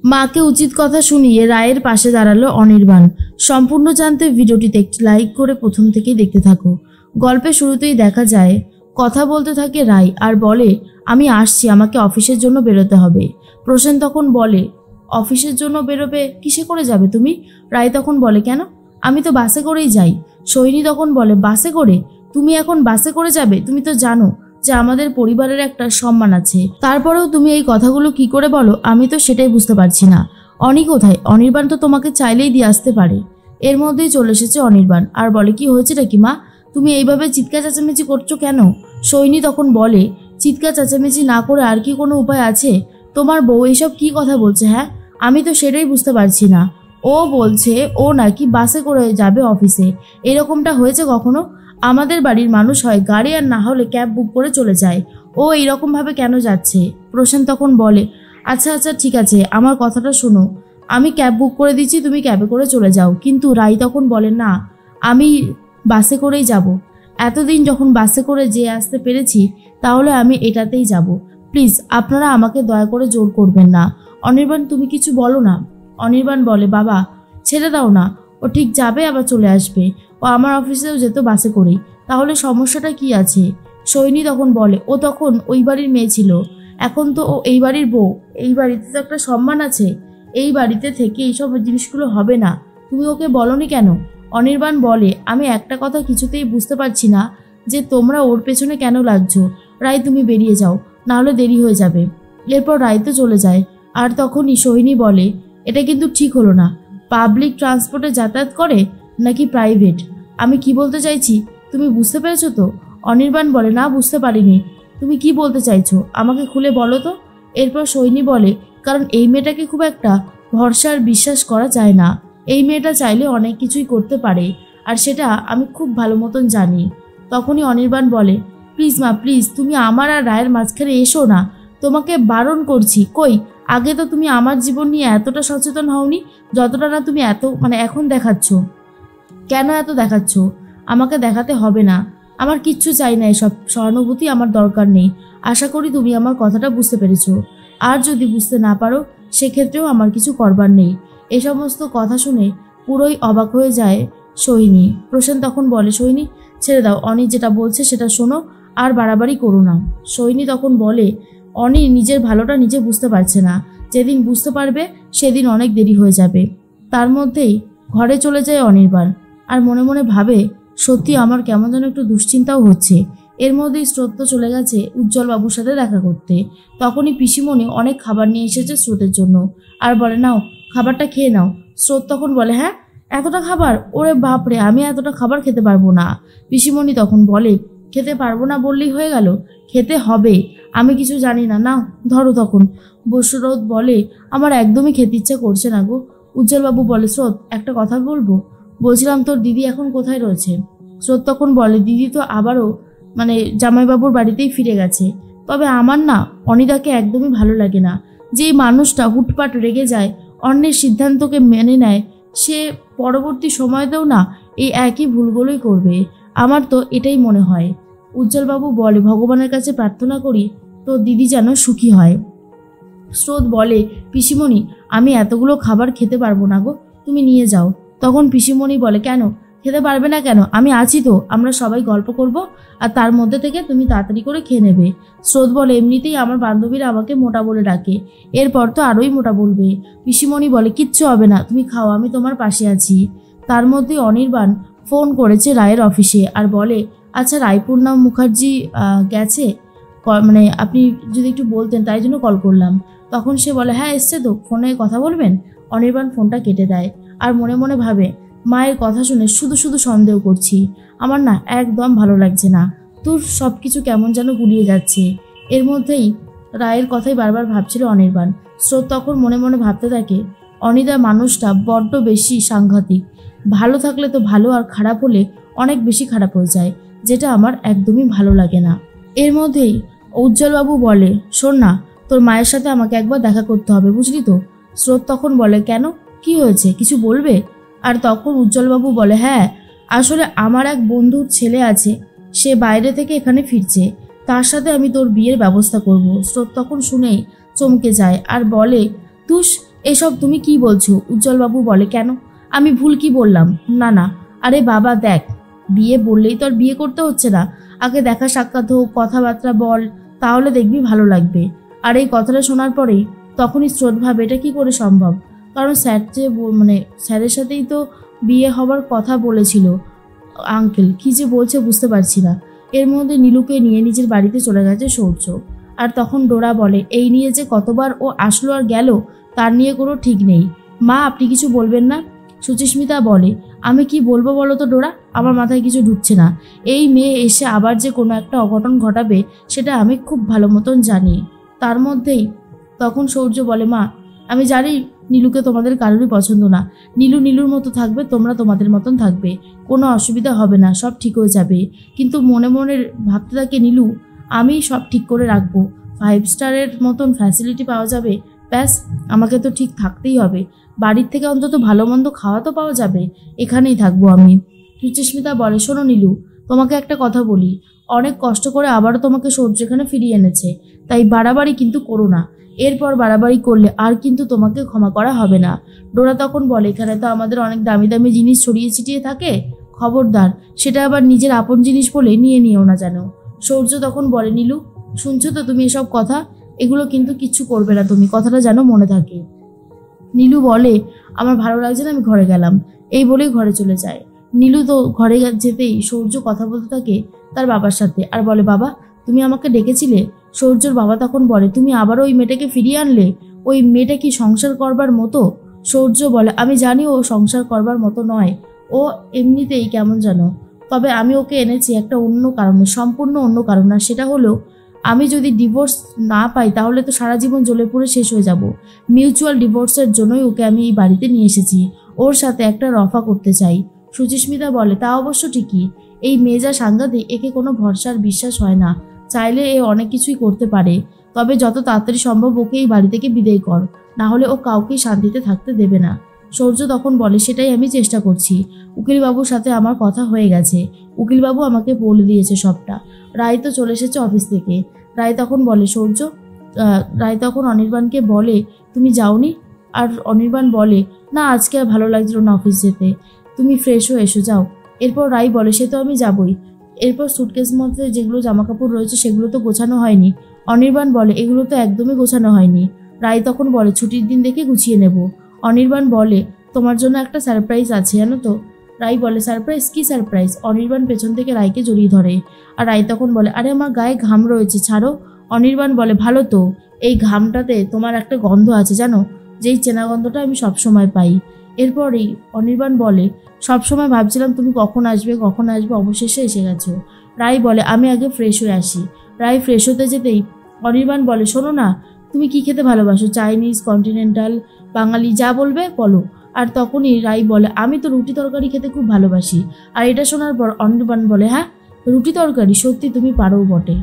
মাকে উচিত কথা শুনিয়ে রায়ের পাশে দাঁড়ালো অনির্বাণ। সম্পূর্ণ জানতে ভিডিওটিতে একটি লাইক করে প্রথম থেকেই দেখতে থাকো। গল্পের শুরুতেই দেখা যায় কথা বলতে থাকে রায় আর বলে, আমি আসছি, আমাকে অফিসের জন্য বেরোতে হবে। প্রসেন তখন বলে, অফিসের জন্য বেরোবে? কিসে করে যাবে তুমি? রায় তখন বলে, কেন, আমি তো বাসে করেই যাই। সোহিনী তখন বলে, বাসে করে? তুমি এখন বাসে করে যাবে? তুমি তো জানো যে আমাদের পরিবারের একটা সম্মান আছে, তারপরেও তুমি এই কথাগুলো কি করে বলো? আমি তো সেটাই বুঝতে পারছি না। অনি কোথায়? অনির্বাণ তো তোমাকে চাইলেই দিয়ে আসতে পারে। এর মধ্যেই চলে এসেছে অনির্বাণ আর বলে, কি হয়েছেটা কি মা? তুমি এইভাবে চিৎকার চেঁচামেচি করছো কেন? সোহিনী তখন বলে, চিৎকার চেঁচামেচি না করে আর কি কোনো উপায় আছে? তোমার বউ এইসব কি কথা বলছে? হ্যাঁ, আমি তো সেটাই বুঝতে পারছি না। ও বলছে ও নাকি বাসে করে যাবে অফিসে। এরকমটা হয়েছে কখনো? আমাদের বাড়ির মানুষ হয় গাড়ি আর না হলে ক্যাব বুক করে চলে যায়, ও এইরকমভাবে কেন যাচ্ছে? প্রসেন তখন বলে, আচ্ছা আচ্ছা ঠিক আছে, আমার কথাটা শোনো, আমি ক্যাব বুক করে দিচ্ছি, তুমি ক্যাবে করে চলে যাও। কিন্তু রাই তখন বলে, না, আমি বাসে করেই যাব। এতদিন যখন বাসে করে যেয়ে আসতে পেরেছি তাহলে আমি এটাতেই যাব। প্লিজ আপনারা আমাকে দয়া করে জোর করবেন না। অনির্বাণ তুমি কিছু বলো না। অনির্বাণ বলে, বাবা ছেড়ে দাও না, ও ঠিক যাবে আবার চলে আসবে। ও আমার অফিসেও যেত বাসে করেই, তাহলে সমস্যাটা কি আছে? সোহিনী তখন বলে, ও তখন ওই বাড়ির মেয়ে ছিল, এখন তো ও এই বাড়ির বউ। এই বাড়িতে তো একটা সম্মান আছে, এই বাড়িতে থেকে এইসব জিনিসগুলো হবে না। তুমি ওকে বলনি কেন? অনির্বাণ বলে, আমি একটা কথা কিছুতেই বুঝতে পারছি না যে তোমরা ওর পেছনে কেন লাগছো। রায় তুমি বেরিয়ে যাও, নাহলে দেরি হয়ে যাবে। এরপর রায় তো চলে যায়। আর তখনই সোহিনী বলে, এটা কিন্তু ঠিক হলো না। পাবলিক ট্রান্সপোর্টে যাতায়াত করে নাকি প্রাইভেট? আমি কি বলতে চাইছি তুমি বুঝতে পেরেছো তো? অনির্বাণ বলে, না বুঝতে পারিনি। তুমি কি বলতে চাইছো আমাকে খুলে বলো তো। এরপর সোহিনী বলে, কারণ এই মেয়েটাকে খুব একটা ভরসা আর বিশ্বাস করা যায় না। এই মেয়েটা চাইলে অনেক কিছুই করতে পারে, আর সেটা আমি খুব ভালো মতন জানি। তখনই অনির্বাণ বলে, প্লিজ মা প্লিজ, তুমি আমার আর রায়ের মাঝখানে এসো না, তোমাকে বারণ করছি। কই, আগে তো তুমি আমার জীবন নিয়ে এতটা সচেতন হওনি যতটা না তুমি এখন দেখাচ্ছ। কেন এত দেখাচ্ছ? আমাকে দেখাতে হবে না, আমার কিচ্ছু চাই না, এসব সহানুভূতি আমার দরকার নেই। আশা করি তুমি আমার কথাটা বুঝতে পেরেছো, আর যদি বুঝতে না পারো সেক্ষেত্রেও আমার কিছু করবার নেই। এই সমস্ত কথা শুনে পুরোই অবাক হয়ে যায় সোহিনী। প্রসেন তখন বলে, সোহিনী ছেড়ে দাও, অনি যেটা বলছে সেটা শোনো, আর বাড়াবাড়ি করো না। সোহিনী তখন বলে, অনি নিজের ভালোটা নিজে বুঝতে পারছে না, যেদিন বুঝতে পারবে সেদিন অনেক দেরি হয়ে যাবে। তার মধ্যেই ঘরে চলে যায় অনির্বাণ আর মনে মনে ভাবে, সত্যি আমার কেমন যেন একটু দুশ্চিন্তাও হচ্ছে। এর মধ্যেই স্রোত চলে গেছে উজ্জ্বল বাবুর সাথে দেখা করতে। তখনই পিসিমণি অনেক খাবার নিয়ে এসেছে স্রোতের জন্য আর বলে, নাও খাবারটা খেয়ে নাও। স্রোত তখন বলে, হ্যাঁ এতটা খাবার? ওরে বাপরে, আমি এতটা খাবার খেতে পারবো না। পিসিমণি তখন বলে, খেতে পারবো না বললেই হয়ে গেল, খেতে হবে। আমি কিছু জানি না, নাও ধরো। তখন স্রোত বলে, আমার একদমই খেতে ইচ্ছা করছে না গো। উজ্জ্বলবাবু বলে, স্রোত একটা কথা বলবো? বলছিলাম তোর দিদি এখন কোথায় রয়েছে? স্রোত তখন বলে, দিদি তো আবারও জামাইবাবুর বাড়িতেই ফিরে গেছে। তবে আমার না অনিদাকে একদমই ভালো লাগে না। যেই মানুষটা হুটপাট রেগে যায়, অন্যের সিদ্ধান্তকে মেনে নেয়, সে পরবর্তী সময়তেও না এই একই ভুলগুলোই করবে। আমার তো এটাই মনে হয়। উজ্জ্বলবাবু বলে, ভগবানের কাছে প্রার্থনা করি তো দিদি যেন সুখী হয়। স্রোত বলে, পিসিমণি আমি এতগুলো খাবার খেতে পারবো না গো, তুমি নিয়ে যাও। তখন পিসিমণি বলে, কেন খেতে পারবে না কেন? আমি আছি তো, আমরা সবাই গল্প করব আর তার মধ্যে থেকে তুমি তাড়াতাড়ি করে খেয়ে নেবে। স্রোত বলে, এমনিতেই আমার বান্ধবীরা আমাকে মোটা বলে ডাকে, এরপর তো আরোই মোটা বলবে। পিসিমণি বলে, কিচ্ছু হবে না, তুমি খাও, আমি তোমার পাশে আছি। তার মধ্যে অনির্বাণ ফোন করেছে রায়ের অফিসে আর বলে, আচ্ছা রায়পূর্ণা মুখার্জি গেছে? আপনি যদি একটু বলতেন, তাই জন্য কল করলাম। তখন সে বলে, হ্যাঁ এসছে তো, ফোনে কথা বলবেন। অনির্বাণ ফোনটা কেটে দেয় আর মনে মনে ভাবে, মায়ের কথা শুনে শুধু শুধু সন্দেহ করছি, আমার না একদম ভালো লাগছে না, তোর সব কিছু কেমন যেন গুলিয়ে যাচ্ছে। এর মধ্যেই রায়ের কথাই বারবার ভাবছিল অনির্বাণ। স্রোত তখন মনে মনে ভাবতে থাকে, অনিদা মানুষটা বড্ড বেশি সাংঘাতিক, ভালো থাকলে তো ভালো, আর খারাপ হলে অনেক বেশি খারাপ হয়ে যায়, যেটা আমার একদমই ভালো লাগে না। এর মধ্যেই উজ্জ্বলবাবু বলে, শোন না, তোর মায়ের সাথে আমাকে একবার দেখা করতে হবে, বুঝলি তো? স্রোত তখন বলে, কেন, কি হয়েছে, কিছু বলবে? আর তখন উজ্জ্বলবাবু বলে, হ্যাঁ আসলে আমার এক বন্ধুর ছেলে আছে, সে বাইরে থেকে এখানে ফিরছে, তার সাথে আমি তোর বিয়ের ব্যবস্থা করব। স্রোত তখন শুনেই চমকে যায় আর বলে, তুস এসব তুমি কি বলছো? উজ্জ্বলবাবু বলে, কেন, আমি ভুল কি বললাম? না না, আরে বাবা দেখ, বিয়ে বললেই তো আর বিয়ে করতে হচ্ছে না, আগে দেখা সাক্ষাৎ হোক, কথাবার্তা বল, তাহলে দেখবি ভালো লাগবে। আর এই কথাটা শোনার পরেই তখনই স্রোত ভাবে এটা কি করে সম্ভব, কারণ স্যার যে মানে স্যারের সাথেই তো বিয়ে হবার কথা বলেছিল। আঙ্কেল কি যে বলছে বুঝতে পারছি না। এর মধ্যে নীলুকে নিয়ে নিজের বাড়িতে চলে গেছে সূর্য। আর তখন ডোরা বলে, এই নিয়ে যে কতবার ও আসলো আর গেল তার নিয়ে কোনো ঠিক নেই। মা আপনি কিছু বলবেন না? সুচিস্মিতা বলে, আমি কি বলবো বলো তো ডোরা, আমার মাথায় কিছু ঢুকছে না। এই মেয়ে এসে আবার যে কোনো একটা অঘটন ঘটাবে সেটা আমি খুব ভালো মতন জানি। তার মধ্যেই তখন সূর্য বলে, মা আমি জানি নীলুকে তোমাদের কারোরই পছন্দ না। নীলু নীলুর মতো থাকবে, তোমরা তোমাদের মতন থাকবে, কোনো অসুবিধা হবে না, সব ঠিক হয়ে যাবে। কিন্তু মনে মনে ভাবতে থাকে নীলু, আমি সব ঠিক করে রাখবো, 5 স্টারের মতন ফ্যাসিলিটি পাওয়া যাবে, ব্যাস আমাকে তো ঠিক থাকতেই হবে, বাড়ির থেকে অন্তত ভালো মন্দ খাওয়া তো পাওয়া যাবে, এখানেই থাকবো আমি। সুচিস্মিতা বলে, শোনো নীলু, তোমাকে একটা কথা বলি, অনেক কষ্ট করে আবারও তোমাকে সূর্য এখানে ফিরিয়ে এনেছে, তাই বাড়াবাড়ি কিন্তু করো না। এরপর বাড়াবাড়ি করলে আর কিন্তু তোমাকে ক্ষমা করা হবে না। ডোরা তখন বলে, এখানে তো আমাদের অনেক দামি দামি জিনিস ছড়িয়ে ছিটিয়ে থাকে, খবরদার সেটা আবার নিজের আপন জিনিস বলে নিয়ে নিও না যেন। সূর্য তখন বলে, নীলু শুনছো তো তুমি এসব কথা, এগুলো কিন্তু কিচ্ছু করবে না তুমি, কথাটা যেন মনে থাকে। নীলু বলে, আমার ভালো লাগছে না, আমি ঘরে গেলাম, এই বলেই ঘরে চলে যায়। নীলু তো ঘরে যেতেই সূর্য কথা বলতে থাকে তার বাবার সাথে আর বলে, বাবা তুমি আমাকে ডেকেছিলে? সূর্যর বাবা তখন বলে, তুমি আবারও ওই মেয়েটাকে ফিরিয়ে আনলে? ওই মেয়েটা কি সংসার করবার মতো? সূর্য বলে, আমি জানি ও সংসার করবার মতো নয়, ও এমনিতেই কেমন জানো, তবে আমি ওকে এনেছি একটা অন্য কারণে, সম্পূর্ণ অন্য কারণ। আর সেটা হলো, আমি যদি ডিভোর্স না পাই তাহলে তো সারা জীবন জ্বলে পুড়ে শেষ হয়ে যাব। মিউচুয়াল ডিভোর্সের জন্যই ওকে আমি এই বাড়িতে নিয়ে এসেছি, ওর সাথে একটা রফা করতে চাই। সুচিস্মিতা বলে, তা অবশ্য ঠিকই, এই মেয়ে যা সাংঘাতিক, একে কোনো ভরসার বিশ্বাস হয় না, চাইলে এ অনেক কিছুই করতে পারে, তবে যত তাড়াতাড়ি সম্ভব ওকে এই বাড়ি থেকে বিদায় কর, না হলে ও কাউকেই শান্তিতে থাকতে দেবে না। সূর্য তখন বলে, সেটাই আমি চেষ্টা করছি, উকিলবাবুর সাথে আমার কথা হয়ে গেছে, উকিলবাবু আমাকে বলে দিয়েছে সবটা। রায় তো চলে এসেছে অফিস থেকে। রায় তখন বলে, সূর্য রায় তখন অনির্বাণকে বলে, তুমি যাওনি? আর অনির্বাণ বলে, না আজকে আর ভালো লাগছিল না অফিস যেতে, তুমি ফ্রেশ হয়ে এসো যাও। এরপর রায় বলে, সে তো আমি যাবই। এরপর সুটকেস মধ্যে যেগুলো জামাকাপড় রয়েছে সেগুলো তো গোছানো হয়নি। অনির্বাণ বলে, এগুলো তো একদমই গোছানো হয়নি। রায় তখন বলে, ছুটির দিন দেখে গুছিয়ে নেব। অনির্বাণ বলে, তোমার জন্য একটা সারপ্রাইজ আছে জানো তো? রায় বলে, সারপ্রাইজ? কি সারপ্রাইজ? অনির্বাণ পেছন থেকে রায়কে জড়িয়ে ধরে। আর রায় তখন বলে, আরে আমার গায়ে ঘাম রয়েছে, ছাড়ো। অনির্বাণ বলে, ভালো তো, এই ঘামটাতে তোমার একটা গন্ধ আছে জানো, যেই চেনা গন্ধটা আমি সবসময় পাই। এরপরেই অনির্বাণ বলে, সবসময় ভাবছিলাম তুমি কখন আসবে কখন আসবে, অবশেষে এসে গেছো। রায় বলে, আমি আগে ফ্রেশ হয়ে আসি। রায় ফ্রেশ হতে যেতেই অনির্বাণ বলে, শোনো না, তুমি কি খেতে ভালোবাসো, চাইনিজ, কন্টিনেন্টাল, বাঙালি, যা বলবে বলো। আর তখনই রায় বলে, আমি তো রুটি তরকারি খেতে খুব ভালোবাসি। আর এটা শোনার পর অনির্বাণ বলে, হ্যাঁ রুটি তরকারি, সত্যি তুমি পারো বটে।